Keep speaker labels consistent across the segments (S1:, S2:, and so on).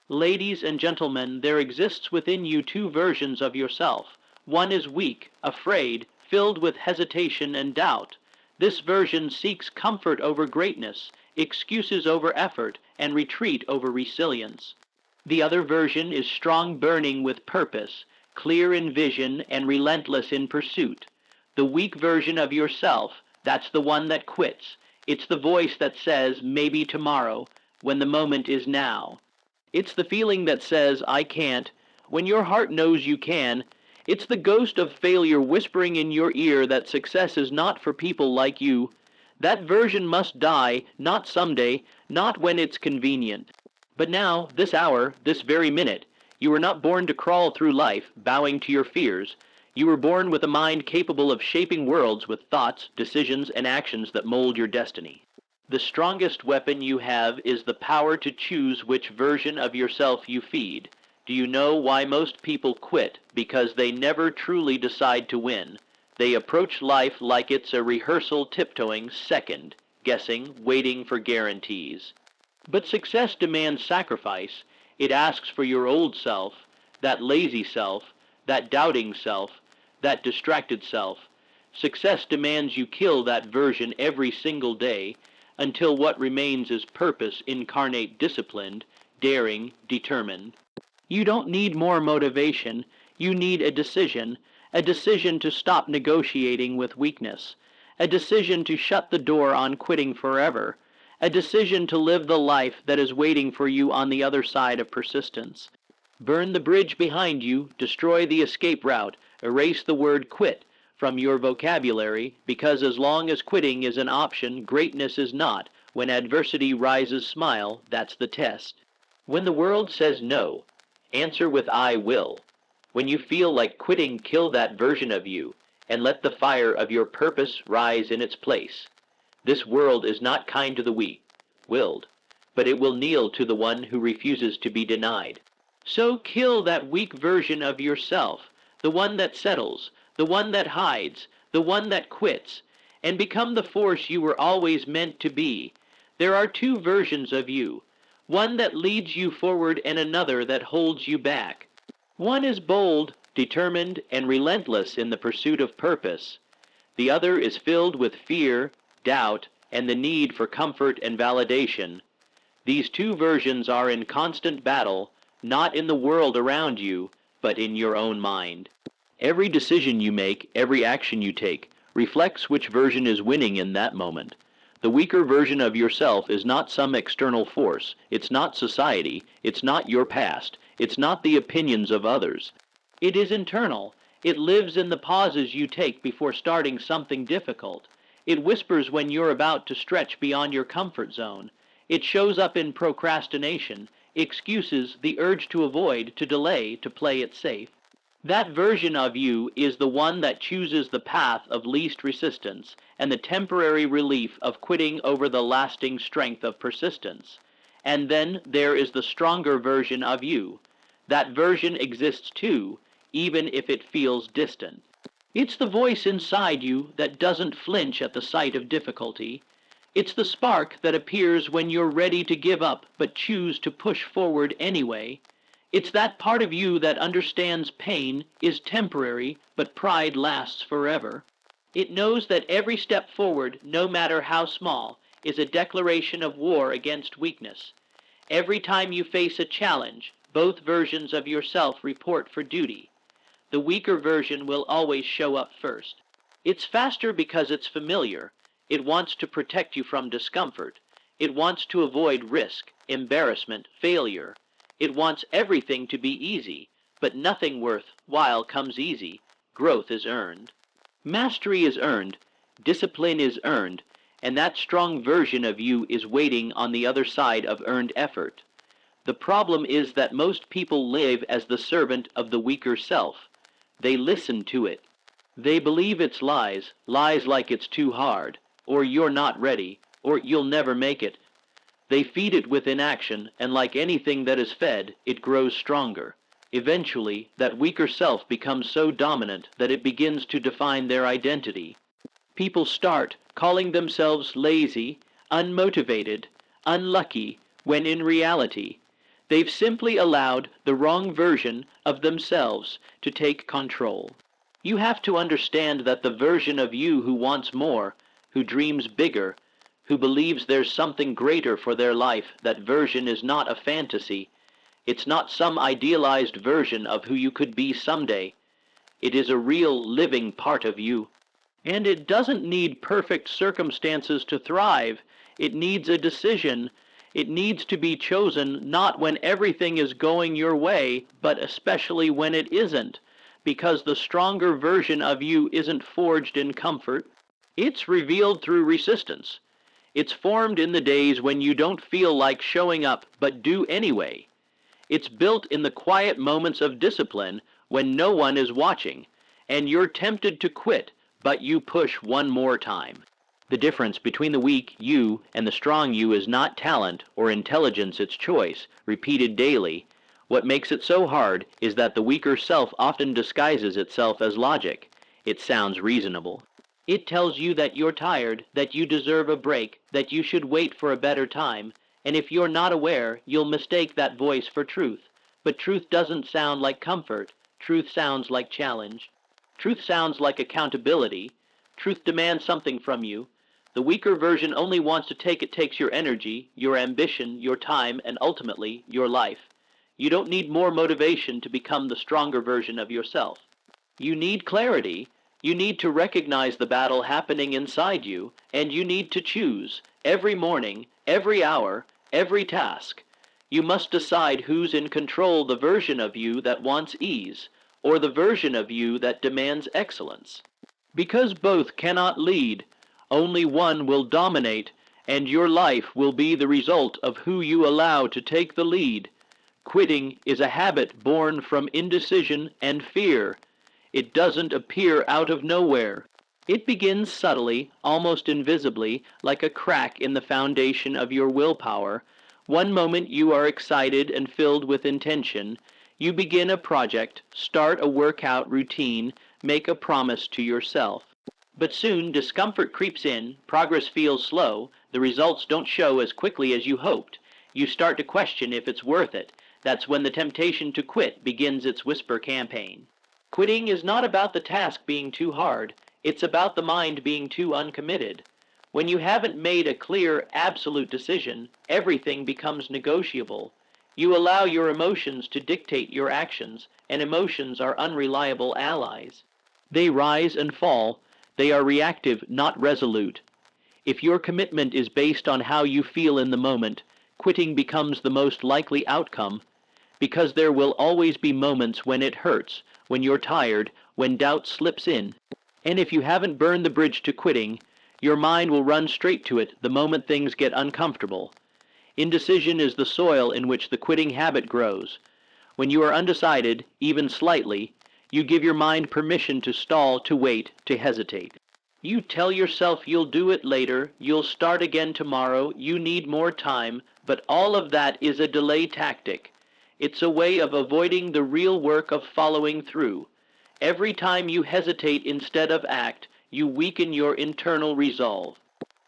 S1: Ladies and gentlemen, there exists within you two versions of yourself. One is weak, afraid, filled with hesitation and doubt. This version seeks comfort over greatness, excuses over effort, and retreat over resilience. The other version is strong, burning with purpose, clear in vision, and relentless in pursuit. The weak version of yourself, that's the one that quits. It's the voice that says, maybe tomorrow, when the moment is now. It's the feeling that says, I can't, when your heart knows you can. It's the ghost of failure whispering in your ear that success is not for people like you. That version must die, not someday, not when it's convenient. But now, this hour, this very minute, you were not born to crawl through life, bowing to your fears. You were born with a mind capable of shaping worlds with thoughts, decisions, and actions that mold your destiny. The strongest weapon you have is the power to choose which version of yourself you feed. Do you know why most people quit? Because they never truly decide to win. They approach life like it's a rehearsal, tiptoeing second, guessing, waiting for guarantees. But success demands sacrifice. It asks for your old self, that lazy self, that doubting self, that distracted self. Success demands you kill that version every single day, until what remains is purpose incarnate, disciplined, daring, determined. You don't need more motivation. You need a decision to stop negotiating with weakness, a decision to shut the door on quitting forever, a decision to live the life that is waiting for you on the other side of persistence. Burn the bridge behind you, destroy the escape route, erase the word quit from your vocabulary, because as long as quitting is an option, greatness is not. When adversity rises, smile, that's the test. When the world says no, answer with I will. When you feel like quitting, kill that version of you, and let the fire of your purpose rise in its place. This world is not kind to the weak-willed, but it will kneel to the one who refuses to be denied. So kill that weak version of yourself, the one that settles, the one that hides, the one that quits, and become the force you were always meant to be. There are two versions of you, one that leads you forward and another that holds you back. One is bold, determined, and relentless in the pursuit of purpose. The other is filled with fear, doubt, and the need for comfort and validation. These two versions are in constant battle, not in the world around you, but in your own mind. Every decision you make, every action you take, reflects which version is winning in that moment. The weaker version of yourself is not some external force. It's not society. It's not your past. It's not the opinions of others. It is internal. It lives in the pauses you take before starting something difficult. It whispers when you're about to stretch beyond your comfort zone. It shows up in procrastination, excuses, the urge to avoid, to delay, to play it safe. That version of you is the one that chooses the path of least resistance and the temporary relief of quitting over the lasting strength of persistence. And then there is the stronger version of you. That version exists too, even if it feels distant. It's the voice inside you that doesn't flinch at the sight of difficulty. It's the spark that appears when you're ready to give up but choose to push forward anyway. It's that part of you that understands pain is temporary, but pride lasts forever. It knows that every step forward, no matter how small, is a declaration of war against weakness. Every time you face a challenge, both versions of yourself report for duty. The weaker version will always show up first. It's faster because it's familiar. It wants to protect you from discomfort. It wants to avoid risk, embarrassment, failure. It wants everything to be easy, but nothing worthwhile comes easy. Growth is earned. Mastery is earned. Discipline is earned. And that strong version of you is waiting on the other side of earned effort. The problem is that most people live as the servant of the weaker self. They listen to it. They believe its lies, lies like it's too hard, or you're not ready, or you'll never make it. They feed it with inaction, and like anything that is fed, it grows stronger. Eventually, that weaker self becomes so dominant that it begins to define their identity. People start calling themselves lazy, unmotivated, unlucky, when in reality, They've simply allowed the wrong version of themselves to take control. You have to understand that the version of you who wants more, who dreams bigger, who believes there's something greater for their life, that version is not a fantasy. It's not some idealized version of who you could be someday. It is a real living part of you. And it doesn't need perfect circumstances to thrive. It needs a decision. It needs to be chosen not when everything is going your way, but especially when it isn't, because the stronger version of you isn't forged in comfort. It's revealed through resistance. It's formed in the days when you don't feel like showing up, but do anyway. It's built in the quiet moments of discipline when no one is watching, and you're tempted to quit, but you push one more time. The difference between the weak you and the strong you is not talent or intelligence, it's choice, repeated daily. What makes it so hard is that the weaker self often disguises itself as logic. It sounds reasonable. It tells you that you're tired, that you deserve a break, that you should wait for a better time, and if you're not aware, you'll mistake that voice for truth. But truth doesn't sound like comfort. Truth sounds like challenge. Truth sounds like accountability. Truth demands something from you. The weaker version only wants to take it takes your energy, your ambition, your time, and ultimately, your life. You don't need more motivation to become the stronger version of yourself. You need clarity. You need to recognize the battle happening inside you, and you need to choose every morning, every hour, every task. You must decide who's in control, the version of you that wants ease, or the version of you that demands excellence. Because both cannot lead, only one will dominate, and your life will be the result of who you allow to take the lead. Quitting is a habit born from indecision and fear. It doesn't appear out of nowhere. It begins subtly, almost invisibly, like a crack in the foundation of your willpower. One moment you are excited and filled with intention. You begin a project, start a workout routine, make a promise to yourself. But soon discomfort creeps in, progress feels slow, the results don't show as quickly as you hoped. You start to question if it's worth it. That's when the temptation to quit begins its whisper campaign. Quitting is not about the task being too hard. It's about the mind being too uncommitted. When you haven't made a clear, absolute decision, everything becomes negotiable. You allow your emotions to dictate your actions, and emotions are unreliable allies. They rise and fall. They are reactive, not resolute. If your commitment is based on how you feel in the moment, quitting becomes the most likely outcome, because there will always be moments when it hurts, when you're tired, when doubt slips in. And if you haven't burned the bridge to quitting, your mind will run straight to it the moment things get uncomfortable. Indecision is the soil in which the quitting habit grows. When you are undecided, even slightly, you give your mind permission to stall, to wait, to hesitate. You tell yourself you'll do it later, you'll start again tomorrow, you need more time, but all of that is a delay tactic. It's a way of avoiding the real work of following through. Every time you hesitate instead of act, you weaken your internal resolve.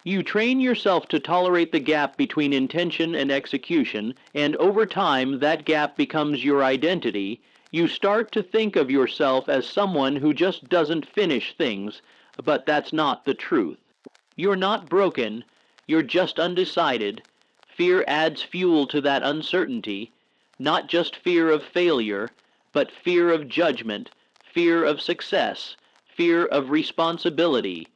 S1: You train yourself to tolerate the gap between intention and execution, and over time that gap becomes your identity. You start to think of yourself as someone who just doesn't finish things, but that's not the truth. You're not broken, you're just undecided. Fear adds fuel to that uncertainty, not just fear of failure, but fear of judgment, fear of success, fear of responsibility.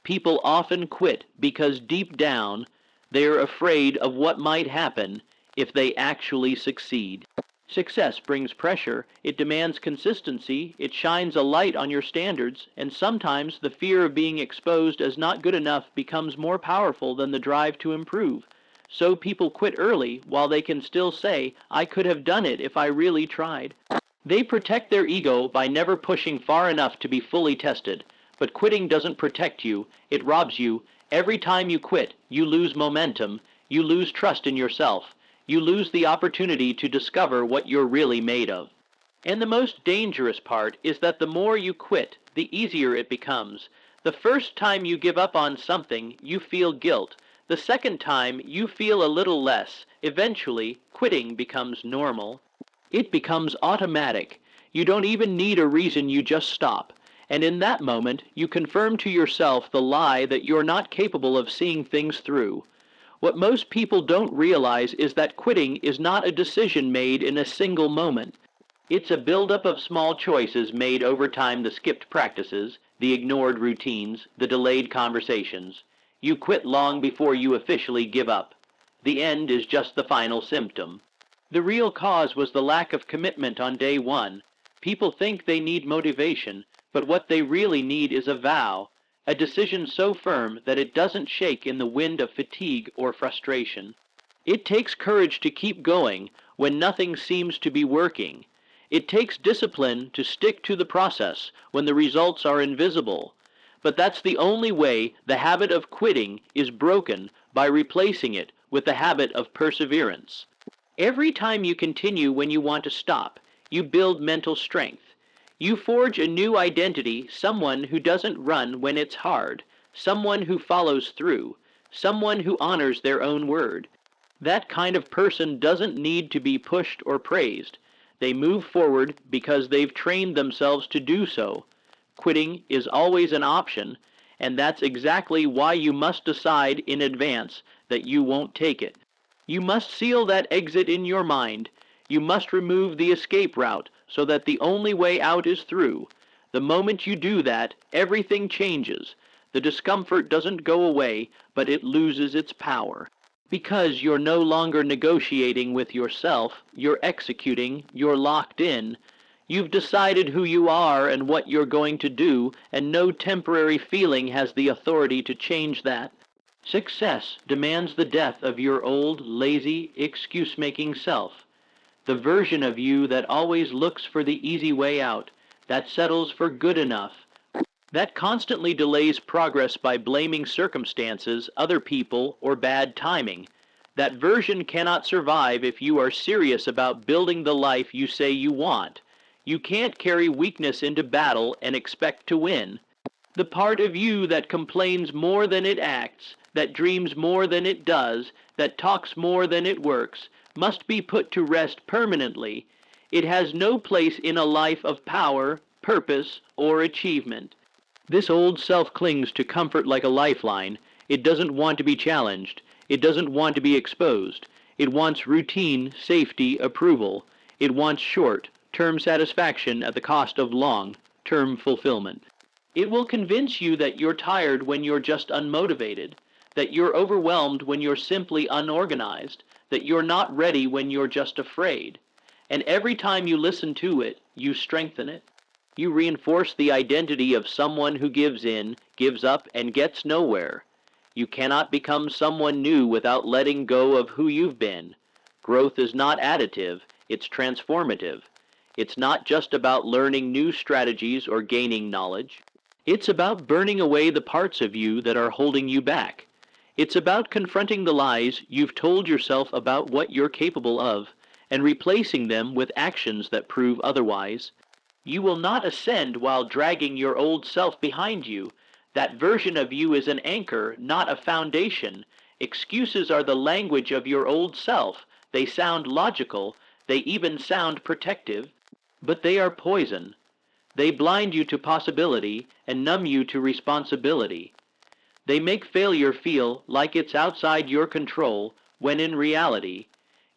S1: People often quit because deep down they're afraid of what might happen if they actually succeed. Success brings pressure, it demands consistency, it shines a light on your standards, and sometimes the fear of being exposed as not good enough becomes more powerful than the drive to improve. So people quit early while they can still say, "I could have done it if I really tried." They protect their ego by never pushing far enough to be fully tested. But quitting doesn't protect you, it robs you. Every time you quit, you lose momentum, you lose trust in yourself, you lose the opportunity to discover what you're really made of. And the most dangerous part is that the more you quit, the easier it becomes. The first time you give up on something, you feel guilt. The second time, you feel a little less. Eventually, quitting becomes normal. It becomes automatic. You don't even need a reason, you just stop. And in that moment, you confirm to yourself the lie that you're not capable of seeing things through. What most people don't realize is that quitting is not a decision made in a single moment. It's a buildup of small choices made over time: the skipped practices, the ignored routines, the delayed conversations. You quit long before you officially give up. The end is just the final symptom. The real cause was the lack of commitment on day one. People think they need motivation, but what they really need is a vow, a decision so firm that it doesn't shake in the wind of fatigue or frustration. It takes courage to keep going when nothing seems to be working. It takes discipline to stick to the process when the results are invisible. But that's the only way the habit of quitting is broken, by replacing it with the habit of perseverance. Every time you continue when you want to stop, you build mental strength. You forge a new identity: someone who doesn't run when it's hard, someone who follows through, someone who honors their own word. That kind of person doesn't need to be pushed or praised. They move forward because they've trained themselves to do so. Quitting is always an option, and that's exactly why you must decide in advance that you won't take it. You must seal that exit in your mind. You must remove the escape route so that the only way out is through. The moment you do that, everything changes. The discomfort doesn't go away, but it loses its power. Because you're no longer negotiating with yourself, you're executing, you're locked in. You've decided who you are and what you're going to do, and no temporary feeling has the authority to change that. Success demands the death of your old, lazy, excuse-making self. The version of you that always looks for the easy way out, that settles for good enough, that constantly delays progress by blaming circumstances, other people, or bad timing. That version cannot survive if you are serious about building the life you say you want. You can't carry weakness into battle and expect to win. The part of you that complains more than it acts, that dreams more than it does, that talks more than it works, must be put to rest permanently. It has no place in a life of power, purpose, or achievement. This old self clings to comfort like a lifeline. It doesn't want to be challenged. It doesn't want to be exposed. It wants routine, safety, approval. It wants short-term satisfaction at the cost of long-term fulfillment. It will convince you that you're tired when you're just unmotivated, that you're overwhelmed when you're simply unorganized, that you're not ready when you're just afraid. And every time you listen to it, you strengthen it. You reinforce the identity of someone who gives in, gives up, and gets nowhere. You cannot become someone new without letting go of who you've been. Growth is not additive, it's transformative. It's not just about learning new strategies or gaining knowledge. It's about burning away the parts of you that are holding you back. It's about confronting the lies you've told yourself about what you're capable of, and replacing them with actions that prove otherwise. You will not ascend while dragging your old self behind you. That version of you is an anchor, not a foundation. Excuses are the language of your old self. They sound logical. They even sound protective. But they are poison. They blind you to possibility and numb you to responsibility. They make failure feel like it's outside your control, when in reality,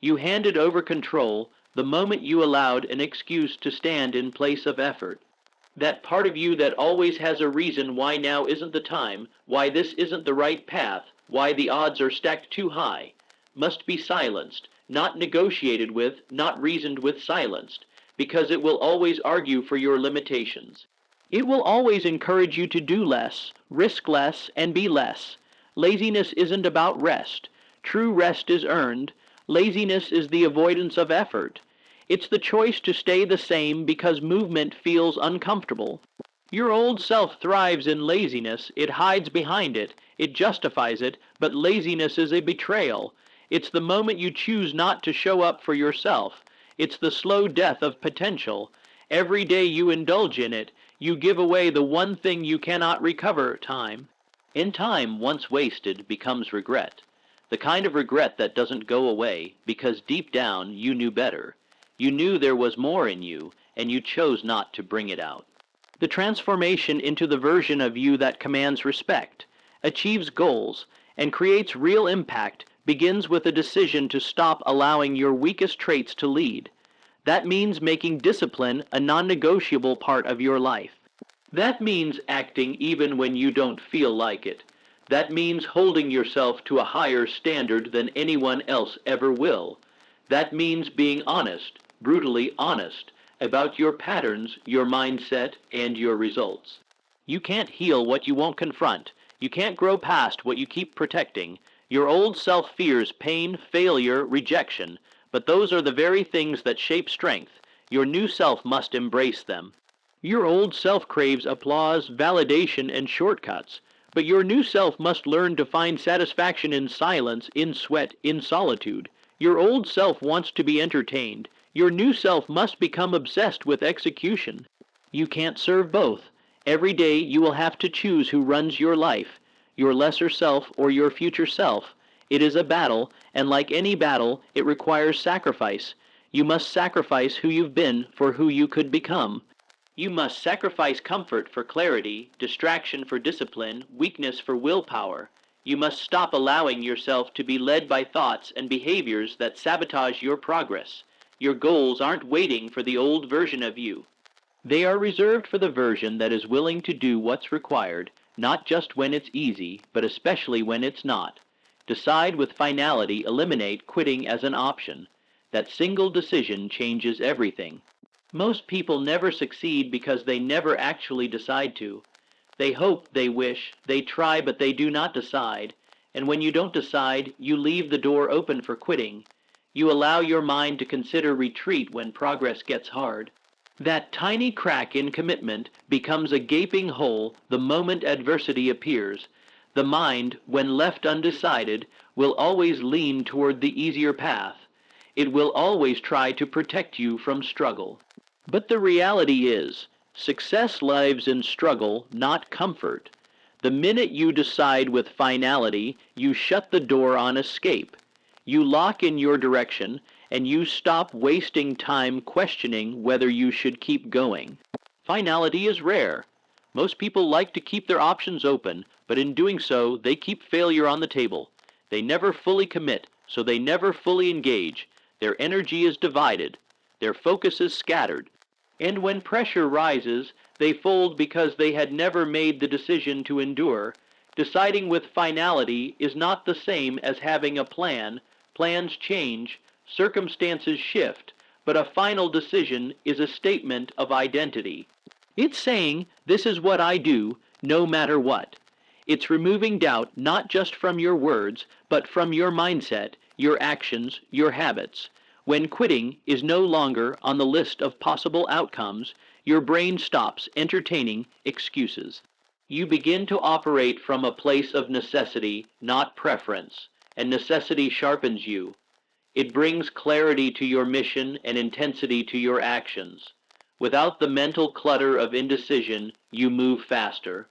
S1: you handed over control the moment you allowed an excuse to stand in place of effort. That part of you that always has a reason why now isn't the time, why this isn't the right path, why the odds are stacked too high, must be silenced, not negotiated with, not reasoned with, silenced, because it will always argue for your limitations. It will always encourage you to do less, risk less, and be less. Laziness isn't about rest. True rest is earned. Laziness is the avoidance of effort. It's the choice to stay the same because movement feels uncomfortable. Your old self thrives in laziness. It hides behind it. It justifies it, but laziness is a betrayal. It's the moment you choose not to show up for yourself. It's the slow death of potential. Every day you indulge in it, you give away the one thing you cannot recover: time. In time, once wasted, becomes regret. The kind of regret that doesn't go away because deep down you knew better. You knew there was more in you, and you chose not to bring it out. The transformation into the version of you that commands respect, achieves goals, and creates real impact begins with a decision to stop allowing your weakest traits to lead. That means making discipline a non-negotiable part of your life. That means acting even when you don't feel like it. That means holding yourself to a higher standard than anyone else ever will. That means being honest, brutally honest, about your patterns, your mindset, and your results. You can't heal what you won't confront. You can't grow past what you keep protecting. Your old self fears pain, failure, rejection, but those are the very things that shape strength. Your new self must embrace them. Your old self craves applause, validation, and shortcuts, but your new self must learn to find satisfaction in silence, in sweat, in solitude. Your old self wants to be entertained. Your new self must become obsessed with execution. You can't serve both. Every day you will have to choose who runs your life, your lesser self or your future self. It is a battle, and like any battle, it requires sacrifice. You must sacrifice who you've been for who you could become. You must sacrifice comfort for clarity, distraction for discipline, weakness for willpower. You must stop allowing yourself to be led by thoughts and behaviors that sabotage your progress. Your goals aren't waiting for the old version of you. They are reserved for the version that is willing to do what's required, not just when it's easy, but especially when it's not. Decide with finality, eliminate quitting as an option. That single decision changes everything. Most people never succeed because they never actually decide to. They hope, they wish, they try, but they do not decide. And when you don't decide, you leave the door open for quitting. You allow your mind to consider retreat when progress gets hard. That tiny crack in commitment becomes a gaping hole the moment adversity appears. The mind, when left undecided, will always lean toward the easier path. It will always try to protect you from struggle. But the reality is, success lives in struggle, not comfort. The minute you decide with finality, you shut the door on escape. You lock in your direction, and you stop wasting time questioning whether you should keep going. Finality is rare. Most people like to keep their options open, but in doing so, they keep failure on the table. They never fully commit, so they never fully engage. Their energy is divided. Their focus is scattered. And when pressure rises, they fold because they had never made the decision to endure. Deciding with finality is not the same as having a plan. Plans change, circumstances shift, but a final decision is a statement of identity. It's saying, this is what I do, no matter what. It's removing doubt not just from your words, but from your mindset, your actions, your habits. When quitting is no longer on the list of possible outcomes, your brain stops entertaining excuses. You begin to operate from a place of necessity, not preference, and necessity sharpens you. It brings clarity to your mission and intensity to your actions. Without the mental clutter of indecision, you move faster.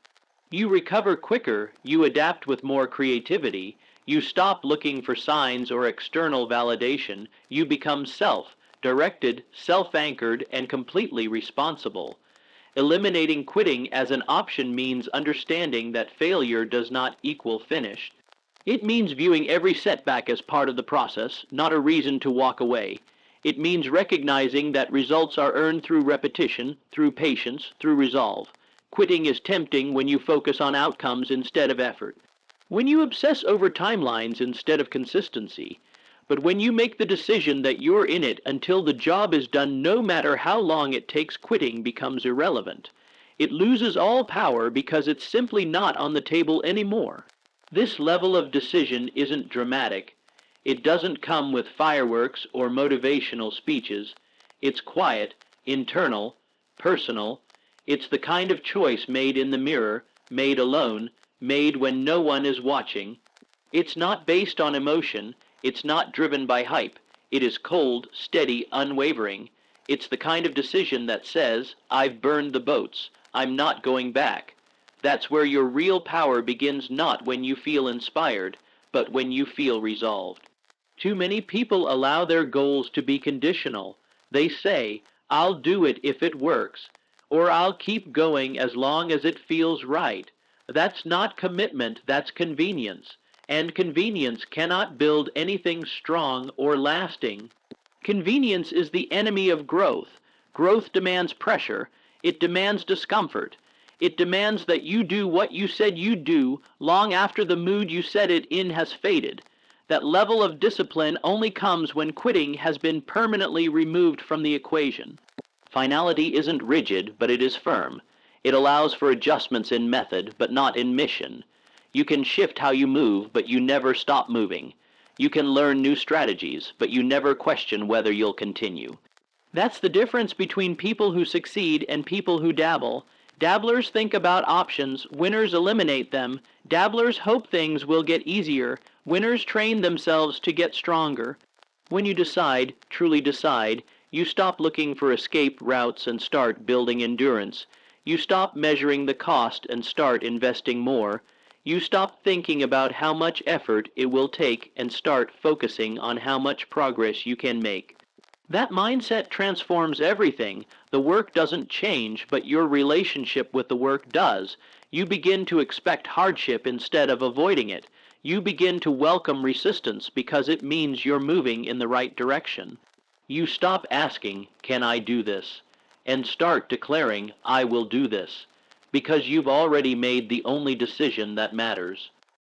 S1: You recover quicker, you adapt with more creativity, you stop looking for signs or external validation, you become self-directed, self-anchored, and completely responsible. Eliminating quitting as an option means understanding that failure does not equal finish. It means viewing every setback as part of the process, not a reason to walk away. It means recognizing that results are earned through repetition, through patience, through resolve. Quitting is tempting when you focus on outcomes instead of effort. When you obsess over timelines instead of consistency. But when you make the decision that you're in it until the job is done, no matter how long it takes, quitting becomes irrelevant. It loses all power because it's simply not on the table anymore. This level of decision isn't dramatic. It doesn't come with fireworks or motivational speeches. It's quiet, internal, personal. It's the kind of choice made in the mirror, made alone, made when no one is watching. It's not based on emotion. It's not driven by hype. It is cold, steady, unwavering. It's the kind of decision that says, I've burned the boats. I'm not going back. That's where your real power begins, not when you feel inspired, but when you feel resolved. Too many people allow their goals to be conditional. They say, I'll do it if it works, or I'll keep going as long as it feels right. That's not commitment, that's convenience. And convenience cannot build anything strong or lasting. Convenience is the enemy of growth. Growth demands pressure. It demands discomfort. It demands that you do what you said you'd do long after the mood you said it in has faded. That level of discipline only comes when quitting has been permanently removed from the equation. Finality isn't rigid, but it is firm. It allows for adjustments in method, but not in mission. You can shift how you move, but you never stop moving. You can learn new strategies, but you never question whether you'll continue. That's the difference between people who succeed and people who dabble. Dabblers think about options, winners eliminate them. Dabblers hope things will get easier, winners train themselves to get stronger. When you decide, truly decide, you stop looking for escape routes and start building endurance. You stop measuring the cost and start investing more. You stop thinking about how much effort it will take and start focusing on how much progress you can make. That mindset transforms everything. The work doesn't change, but your relationship with the work does. You begin to expect hardship instead of avoiding it. You begin to welcome resistance because it means you're moving in the right direction. You stop asking, "Can I do this?" and start declaring, "I will do this," because you've already made the only decision that matters.